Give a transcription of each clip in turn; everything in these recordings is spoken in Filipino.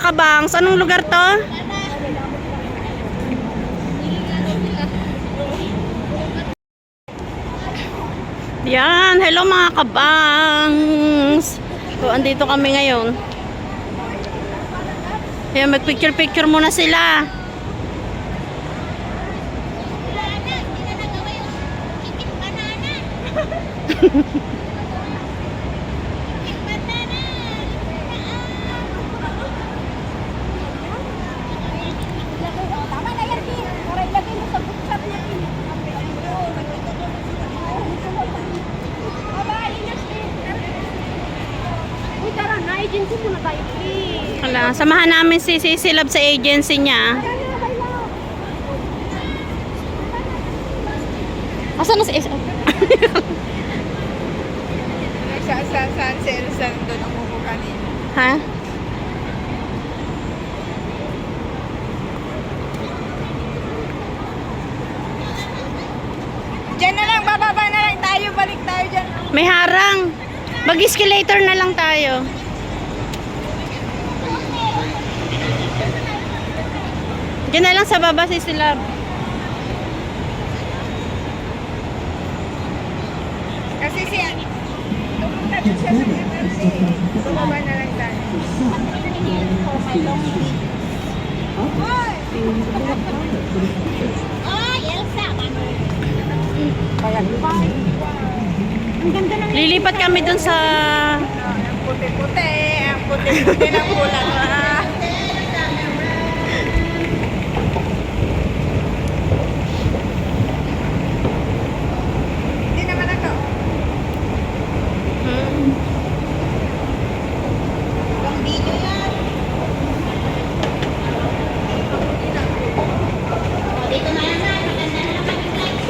Kabangs, anong lugar to? Yan, hello mga kabangs. So, andito kami ngayon. Yan, mag-picture-picture muna sila. Agency muna tayo, please. Hala, samahan namin si Love sa agency niya. Asan na si Saan si Elsan doon ang umupo kanina? Ha? Diyan na lang, bababa na lang tayo, balik tayo dyan. May harang. Mag-escalator na lang tayo. Diyan na lang sa baba si Love. Kasi siya, tumunta doon siya sa MRT. Bumaba na lang tayo. Ay, Elsa. Lilipat kami dun sa... Ang puti-puti, ang puti-puti ng bulan. Hindi naman ako. Ang video yan. Dito na yan, maganda na lang kami guys.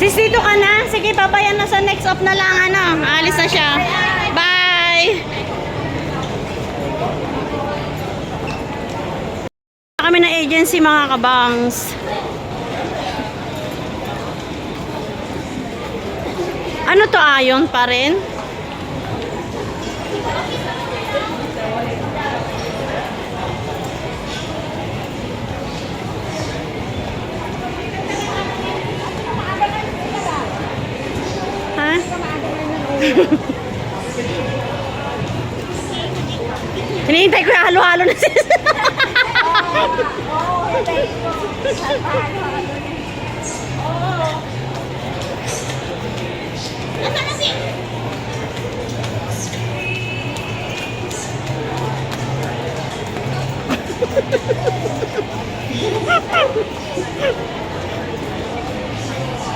Sis, dito ka na? Sige, papayan na sa next off na lang. Ano? Alis na siya. Bye! Kami ng agency mga kabangs. Ano to, ayon pa rin? Ha? Hinihintay ko yung halo-halo na sis.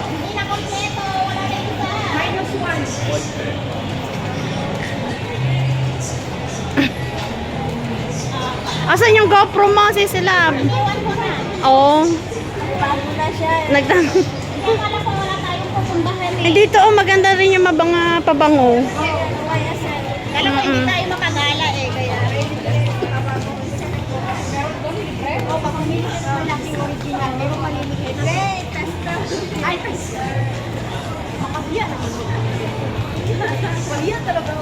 Hindi na kompleto, wala na isa. Asan yung GoPro mo, sis Love? Iwan ko na. Oo. Bago na siya. Nagdang... Hindi akala ko wala tayong pupuntahan eh. Hindi to, maganda rin yung mabanga pabango. Kaya sir. Kala ko hindi tayo makagala eh. Kaya oh, baka may malaking original. Pero maliliit. Ay, makabiyan. Makabiyan talaga.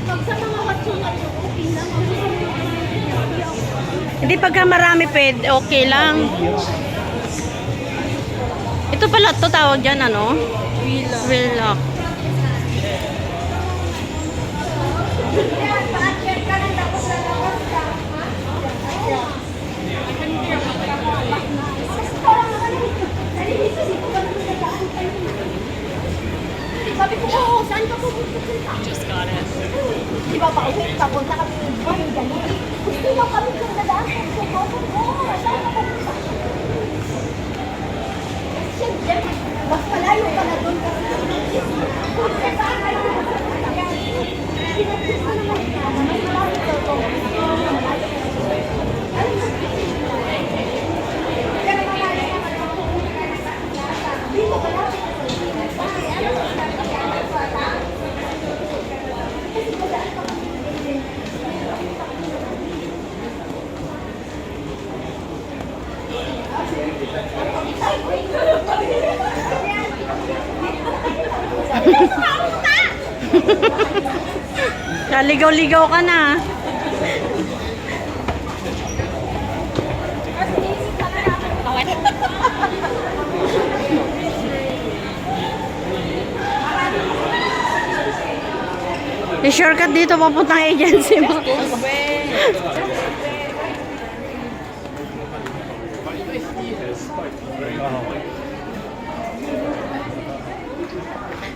Pag sa mga watso-watso, okay lang. Hindi pagka marami pwede, okay lang. Ito pala to tawag dyan, ano? Wheel lock. Sabi ko, oo, saan ka pupunta? Just got it. Di ba pauwi, papunta kami ng buhay ganun. Gusto mo kami kung nadaan kung sumoton ko. Saan ka pupunta? Siyempre, mas malayo ka na doon kasi. Kung saan kayo pupunta. Pinagsis ko naman siya na mas malayo daw to. Dito ka lang. Kaligaw-ligaw ka na. I-shortcut dito papuntang agency mo.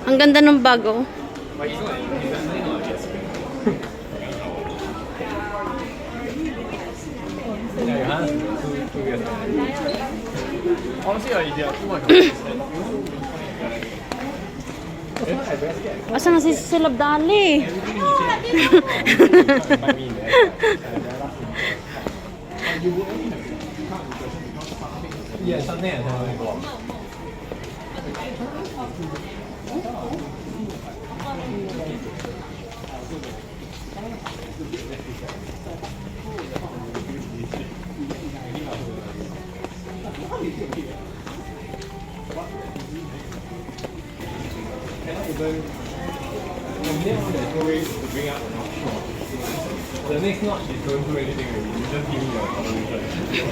Ang ganda ng bago. Asa na si Silab Dali? The next notch is don't do anything with you, just give me your information.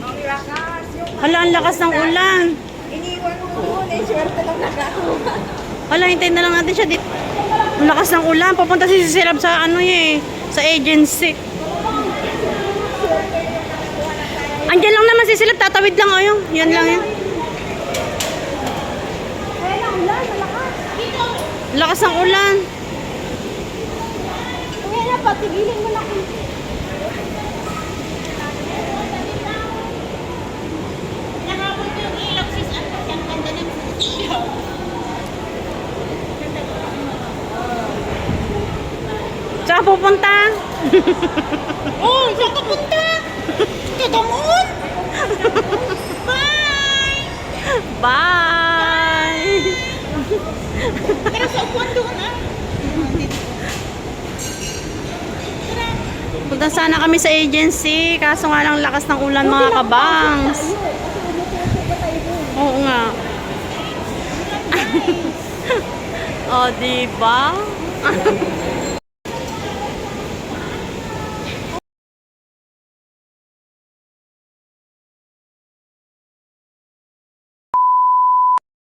Ang lakas. Yung Hala, ang lakas ng ulan. iniwan mo doon. Eh, swerte lang nagkakawa. Hala, hintayin na lang natin siya dito. Ang lakas ng ulan. Papunta si Silab sa ano sa agency. Andiyan lang naman si Silab. Tatawid lang ayun. Yan lang yun. Kaya na ulan, malakas. Dito. Lakas ng ulan. Kaya na, patigilin mo na kung nakabot yung ilaw sis. Ang ganda ng ilaw. Saan ka pupunta? Oh, saan ka punta? Tatamon? Bye! Bye! Tara sa upuan doon, ah. Punta sana kami sa agency. Kaso nga lang lakas ng ulan mga kabangs. Oo nga. O, diba?